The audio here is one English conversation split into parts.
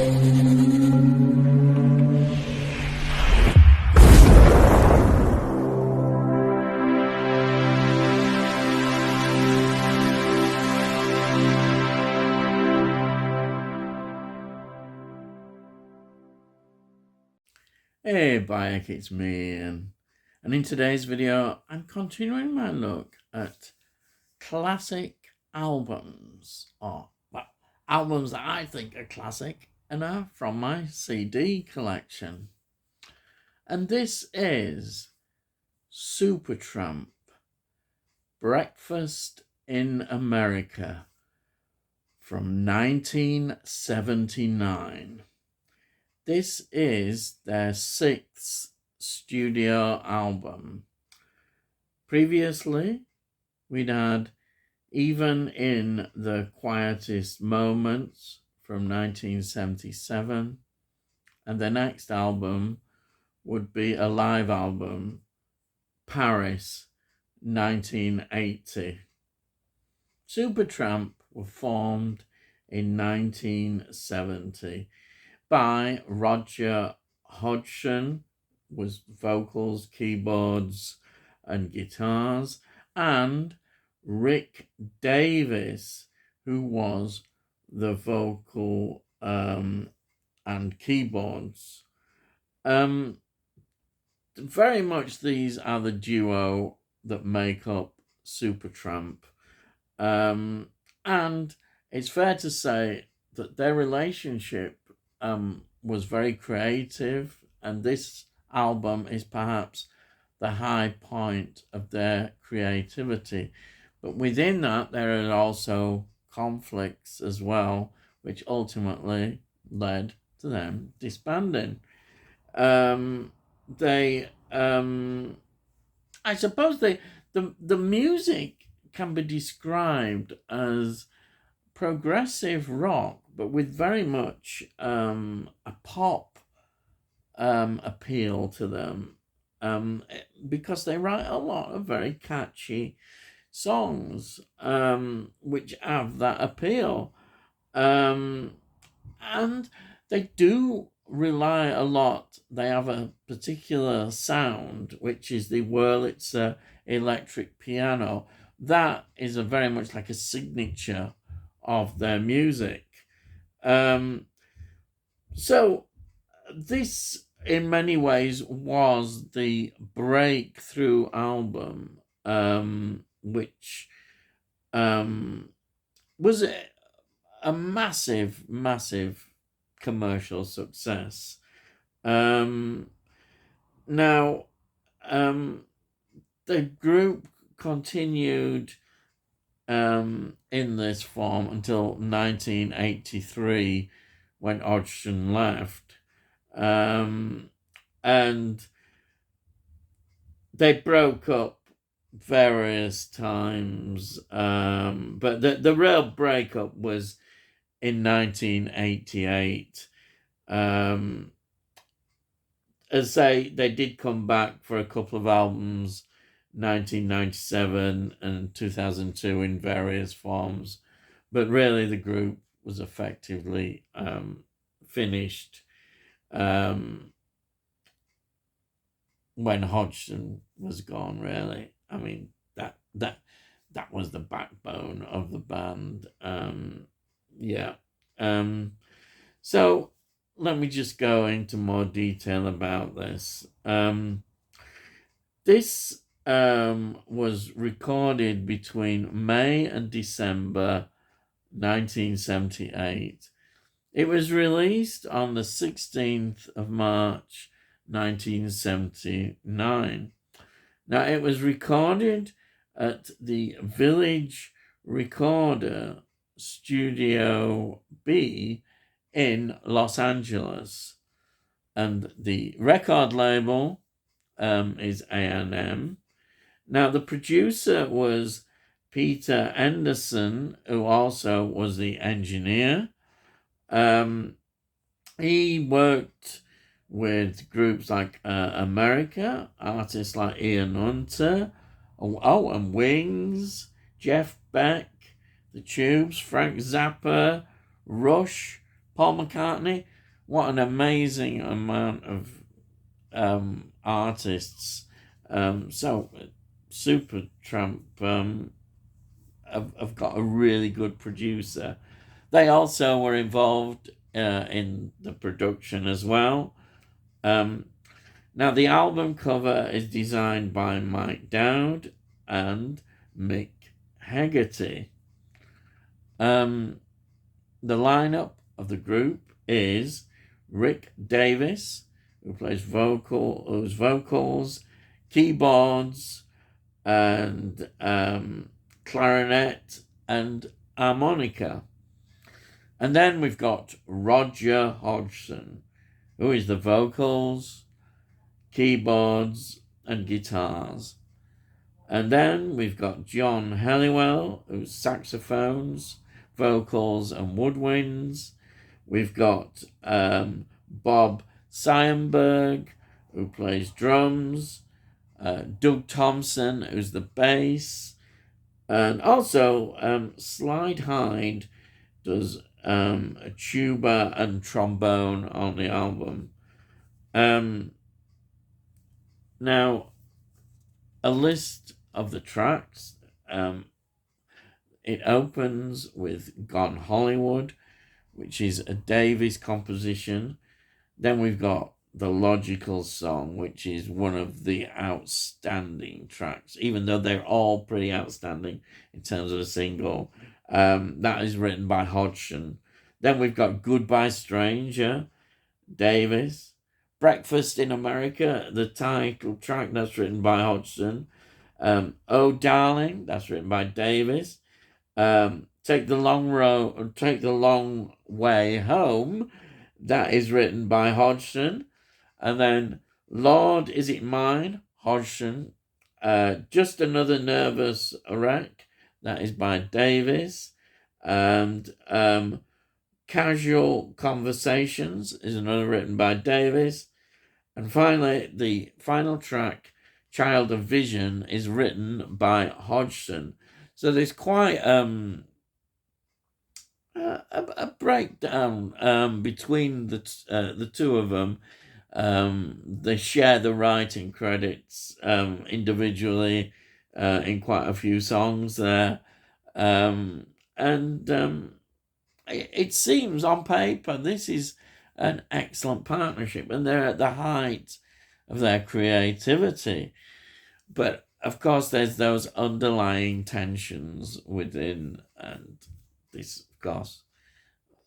Hey Bayek, it's me Ian, and in today's video I'm continuing my look at classic albums, or well, albums that I think are classic and are from my CD collection. And this is Supertramp, Breakfast in America from 1979. This is their 6th studio album. Previously, we'd had Even in the Quietest Moments from 1977, and the next album would be a live album, Paris, 1980. Supertramp were formed in 1970. By Roger Hodgson, was vocals, keyboards, and guitars, and Rick Davis, who was the vocal and keyboards. Very much these are the duo that make up Supertramp. And it's fair to say that their relationship was very creative, and this album is perhaps the high point of their creativity. But within that, there are also conflicts as well, which ultimately led to them disbanding. I suppose the music can be described as progressive rock, but with very much a pop appeal to them, because they write a lot of very catchy songs, which have that appeal. And they do rely a lot. They have a particular sound, which is the Wurlitzer electric piano. That is very much like a signature of their music. So this, in many ways, was the breakthrough album, which was a massive, massive commercial success. Now, the group continued in this form until 1983, when Hodgson left. And they broke up various times, but the real breakup was in 1988. As they did come back for a couple of albums, 1997 and 2002, in various forms, but really the group was effectively finished when Hodgson was gone. Really, I mean, that was the backbone of the band. So let me just go into more detail about this. This was recorded between May and December 1978. It was released on the 16th of March 1979. Now, it was recorded at the Village Recorder Studio B in Los Angeles, and the record label is A&M. Now, the producer was Peter Anderson, who also was the engineer. He worked with groups like America, artists like Ian Hunter, and Wings, Jeff Beck, The Tubes, Frank Zappa, Rush, Paul McCartney, what an amazing amount of artists. So Supertramp have got a really good producer. They also were involved in the production as well. Now, the album cover is designed by Mike Dowd and Mick Hegarty. The lineup of the group is Rick Davis, who plays vocals, keyboards, and clarinet and harmonica. And then we've got Roger Hodgson, who is the vocals, keyboards, and guitars. And then we've got John Helliwell, who's saxophones, vocals, and woodwinds. We've got Bob Seienberg, who plays drums, Doug Thompson, who's the bass, and also Slide Hyde does a tuba and trombone on the album. Now, a list of the tracks. It opens with Gone Hollywood, which is a Davies composition. Then we've got The Logical Song, which is one of the outstanding tracks, even though they're all pretty outstanding in terms of a single. That is written by Hodgson. Then we've got Goodbye Stranger, Davies. Breakfast in America, the title track, that's written by Hodgson. Oh Darling, that's written by Davies. Take the Long Way Home, that is written by Hodgson. And then Lord, Is It Mine, Hodgson. Just Another Nervous Wreck, that is by Davies. And Casual Conversations is another written by Davies. And finally, the final track, Child of Vision, is written by Hodgson. So there's quite a breakdown between the two of them. They share the writing credits individually in quite a few songs there. It seems on paper this is an excellent partnership, and they're at the height of their creativity. But of course, there's those underlying tensions within, and this, of course,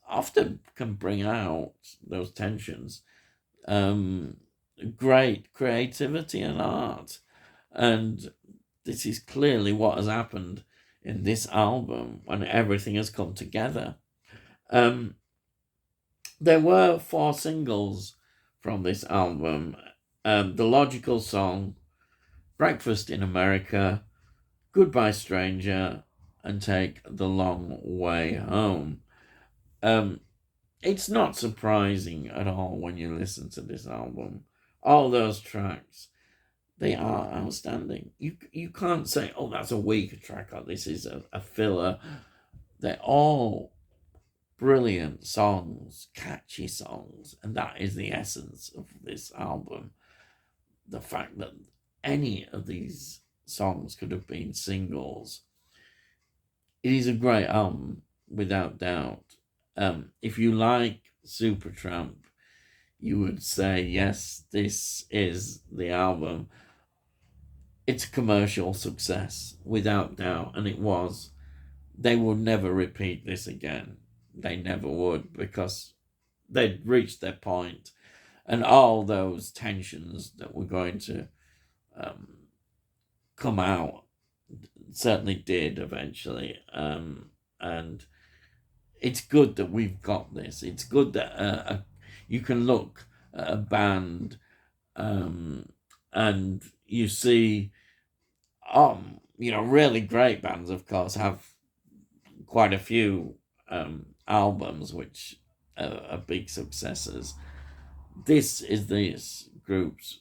often can bring out those tensions. Great creativity and art, and this is clearly what has happened in this album when everything has come together. There were 4 singles from this album. The Logical Song, Breakfast in America, Goodbye Stranger, and Take the Long Way Home. It's not surprising at all when you listen to this album. All those tracks, they are outstanding. You can't say, oh, that's a weaker track, or this is a filler. They're all brilliant songs, catchy songs, and that is the essence of this album. The fact that any of these songs could have been singles. It is a great album, without doubt. If you like Supertramp, you would say, yes, this is the album. It's a commercial success, without doubt, and it was. They will never repeat this again. They never would, because they'd reached their point, and all those tensions that were going to come out certainly did eventually. And it's good that we've got this. It's good that you can look at a band and you see, really great bands, of course, have quite a few albums which are big successes. This is this group's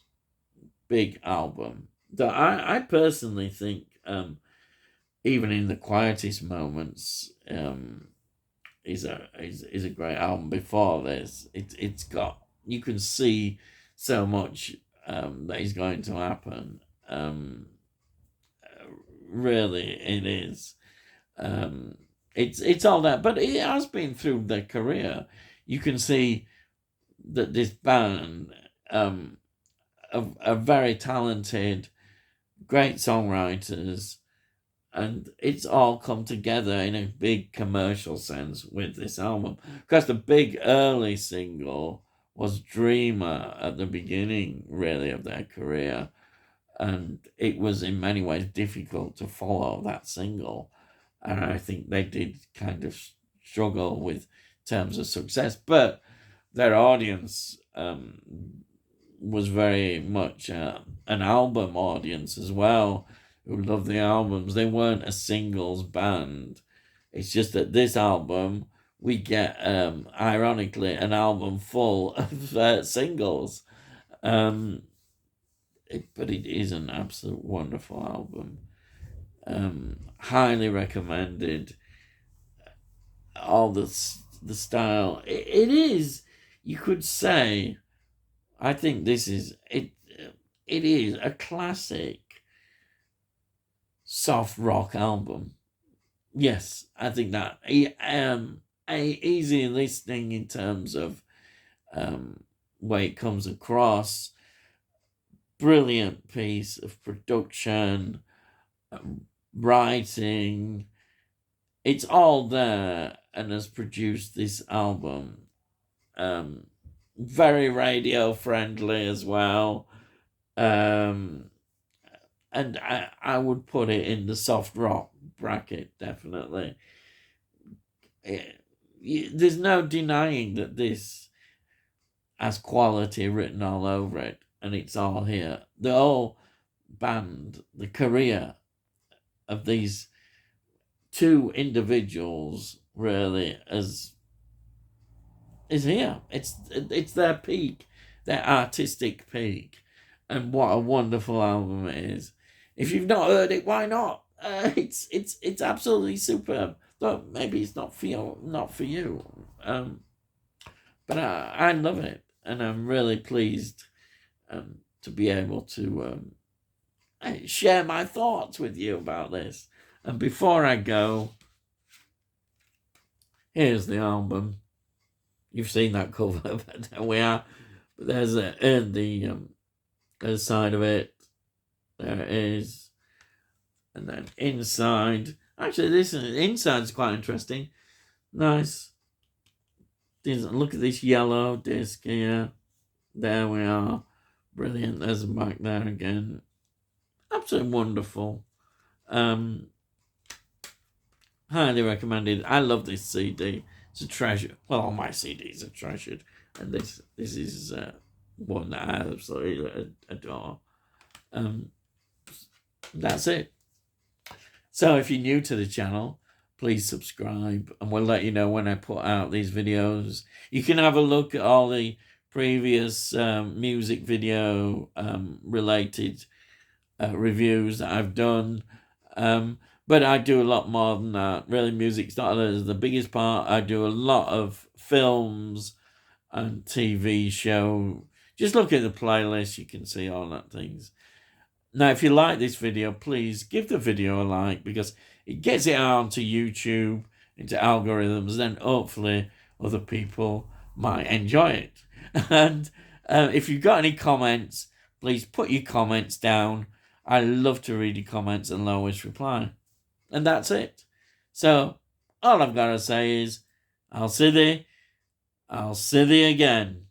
big album that I personally think, even in the quietest moments, is a great album. Before this, it's got, you can see so much that is going to happen. Really, it is. Um, it's all that, but it has been through their career. You can see that this band are very talented, great songwriters, and it's all come together in a big commercial sense with this album. Because the big early single was Dreamer at the beginning, really, of their career. And it was in many ways difficult to follow that single. And I think they did kind of struggle with terms of success. But their audience was very much an album audience as well, who loved the albums. They weren't a singles band. It's just that this album, we get, ironically, an album full of singles. But it is an absolute wonderful album. Highly recommended. All the style. It is, you could say, I think this is it. It is a classic soft rock album. Yes, I think that. Easy listening in terms of way it comes across. Brilliant piece of production, writing. It's all there and has produced this album. Very radio friendly as well. And I would put it in the soft rock bracket, definitely. There's no denying that this has quality written all over it, and it's all here. The whole band, the career of these two individuals really is here. It's their peak, their artistic peak. And what a wonderful album it is. If you've not heard it, why not? It's absolutely superb. Though maybe it's not for you. But I love it, and I'm really pleased to be able to share my thoughts with you about this. And before I go, here's the album. You've seen that cover, but there we are. But there's the other side of it. There it is. And then inside. Actually, this inside's quite interesting. Nice. Look at this yellow disc here. There we are. Brilliant. There's a back there again. Absolutely wonderful. Highly recommended. I love this CD. It's a treasure. Well, all my CDs are treasured, and this is one that I absolutely adore. That's it. So if you're new to the channel, please subscribe, and we'll let you know when I put out these videos. You can have a look at all the previous music video related reviews that I've done. But I do a lot more than that. Really, music's not the biggest part. I do a lot of films and TV show. Just look at the playlist. You can see all that things. Now, if you like this video, please give the video a like, because it gets it out onto YouTube, into algorithms, then hopefully other people might enjoy it. And if you've got any comments, please put your comments down. I love to read your comments and always reply. And that's it. So all I've got to say is, I'll see thee again.